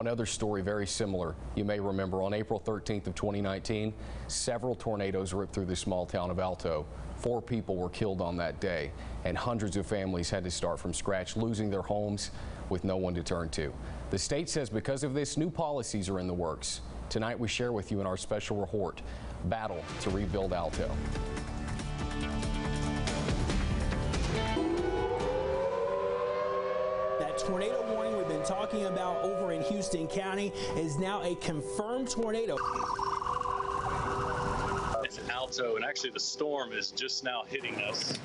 Another story very similar. You may remember on April 13th of 2019, several tornadoes ripped through the small town of Alto. 4 people were killed on that day, and hundreds of families had to start from scratch, losing their homes with no one to turn to. The state says because of this, new policies are in the works. Tonight we share with you in our special report, Battle to Rebuild Alto. Tornado warning we've been talking about over in Houston County is now a confirmed tornado. It's Alto, and actually the storm is just now hitting us.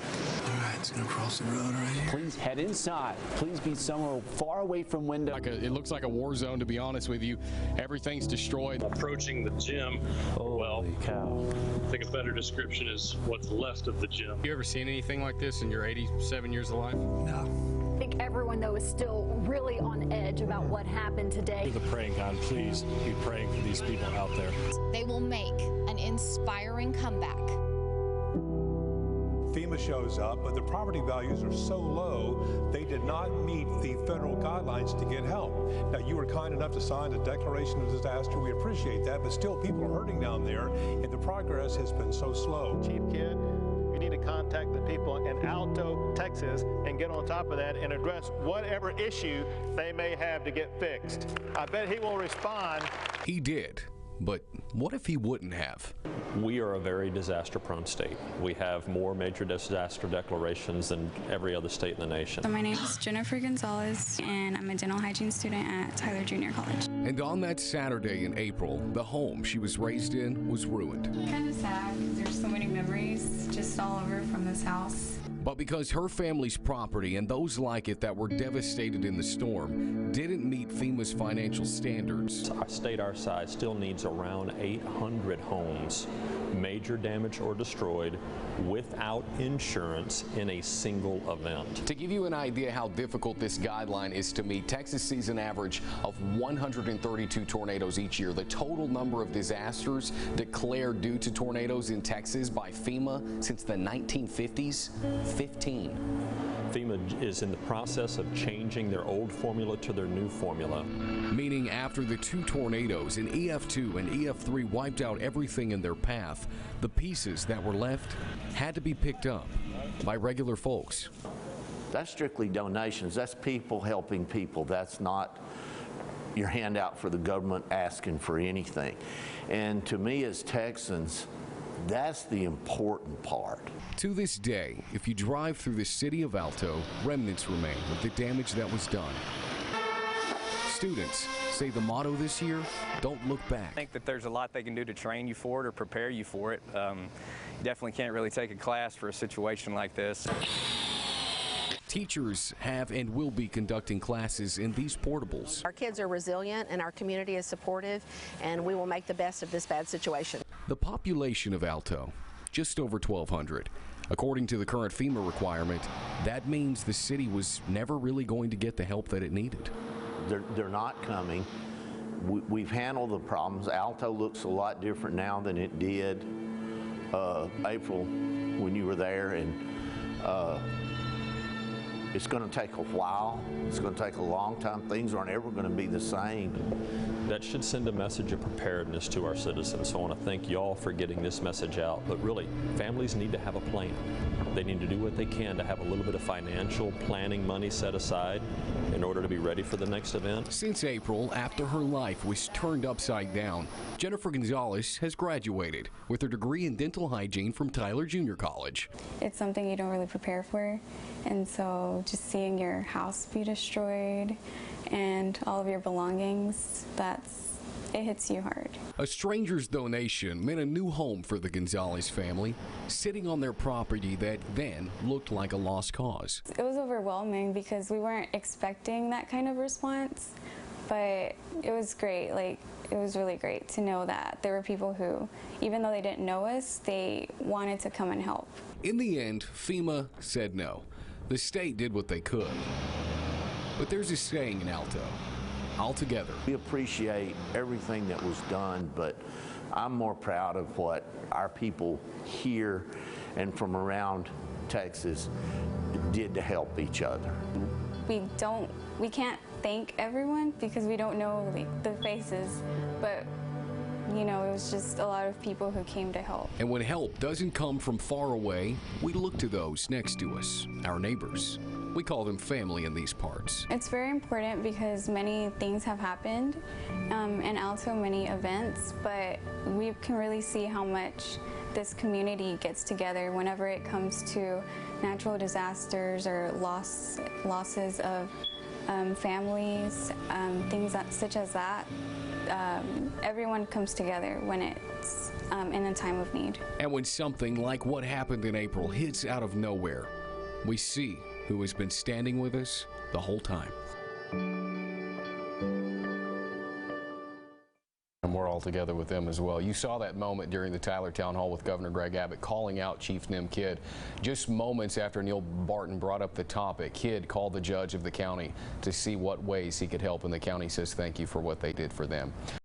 All right, it's gonna cross the road right here. Please head inside. Please be somewhere far away from windows. It looks like a war zone, to be honest with you. Everything's destroyed. Approaching the gym. Holy cow. I think a better description is what's left of the gym. You ever seen anything like this in your 87 years of life? No. I think everyone, though, is still really on edge about what happened today. You're the praying God. Please be praying for these people out there. They will make an inspiring comeback. FEMA shows up, but the property values are so low, they did not meet the federal guidelines to get help. Now, you were kind enough to sign a declaration of disaster. We appreciate that, but still people are hurting down there, and the progress has been so slow. Chief Kidd, you need to contact the people in Alto, Texas, and get on top of that and address whatever issue they may have to get fixed. I bet he will respond. He did, but what if he wouldn't have? We are a very disaster-prone state. We have more major disaster declarations than every other state in the nation. So my name is Jennifer Gonzalez, and I'm a dental hygiene student at Tyler Junior College. And on that Saturday in April, the home she was raised in was ruined. Kind of sad because there's so many memories just all over from this house. But because her family's property and those like it that were devastated in the storm didn't meet FEMA's financial standards. A state our size still needs around 800 homes, major damage or destroyed, without insurance in a single event. To give you an idea how difficult this guideline is to meet, Texas sees an average of 132 tornadoes each year. The total number of disasters declared due to tornadoes in Texas by FEMA since the 1950s, 15. FEMA is in the process of changing their old formula to their new formula. Meaning after the 2 tornadoes in EF2 and EF3 wiped out everything in their path, the pieces that were left had to be picked up by regular folks. That's strictly donations. That's people helping people. That's not your handout for the government asking for anything. And to me as Texans, that's the important part. To this day, if you drive through the city of Alto, remnants remain of the damage that was done. Students say the motto this year, don't look back. I think that there's a lot they can do to train you for it or prepare you for it. You definitely can't really take a class for a situation like this. Teachers have and will be conducting classes in these portables. Our kids are resilient and our community is supportive, and we will make the best of this bad situation. The population of Alto, just over 1,200. According to the current FEMA requirement, that means the city was never really going to get the help that it needed. They're not coming. We've handled the problems. Alto looks a lot different now than it did April when you were there, and it's going to take a while. It's going to take a long time. Things aren't ever going to be the same. That should send a message of preparedness to our citizens. So I want to thank y'all for getting this message out. But really, families need to have a plan. They need to do what they can to have a little bit of financial planning money set aside in order to be ready for the next event. Since April, after her life was turned upside down, Jennifer Gonzalez has graduated with her degree in dental hygiene from Tyler Junior College. It's something you don't really prepare for, and so just seeing your house be destroyed and all of your belongings, it hits you hard. A stranger's donation meant a new home for the Gonzalez family, sitting on their property that then looked like a lost cause. It was overwhelming because we weren't expecting that kind of response, but it was great. It was really great to know that there were people who, even though they didn't know us, they wanted to come and help. In the end, FEMA said no. The state did what they could. But there's a saying in Alto, all together. We appreciate everything that was done, but I'm more proud of what our people here and from around Texas did to help each other. We can't thank everyone because we don't know like the faces, but you know, it was just a lot of people who came to help. And when help doesn't come from far away, we look to those next to us, our neighbors. We call them family in these parts. It's very important because many things have happened in Alto, many events, but we can really see how much this community gets together whenever it comes to natural disasters or losses of families, things such as that. Everyone comes together when it's in a time of need. And when something like what happened in April hits out of nowhere, we see who has been standing with us the whole time. And we're all together with them as well. You saw that moment during the Tyler Town Hall with Governor Greg Abbott calling out Chief Nim Kidd. Just moments after Neil Barton brought up the topic, Kidd called the judge of the county to see what ways he could help, and the county says thank you for what they did for them.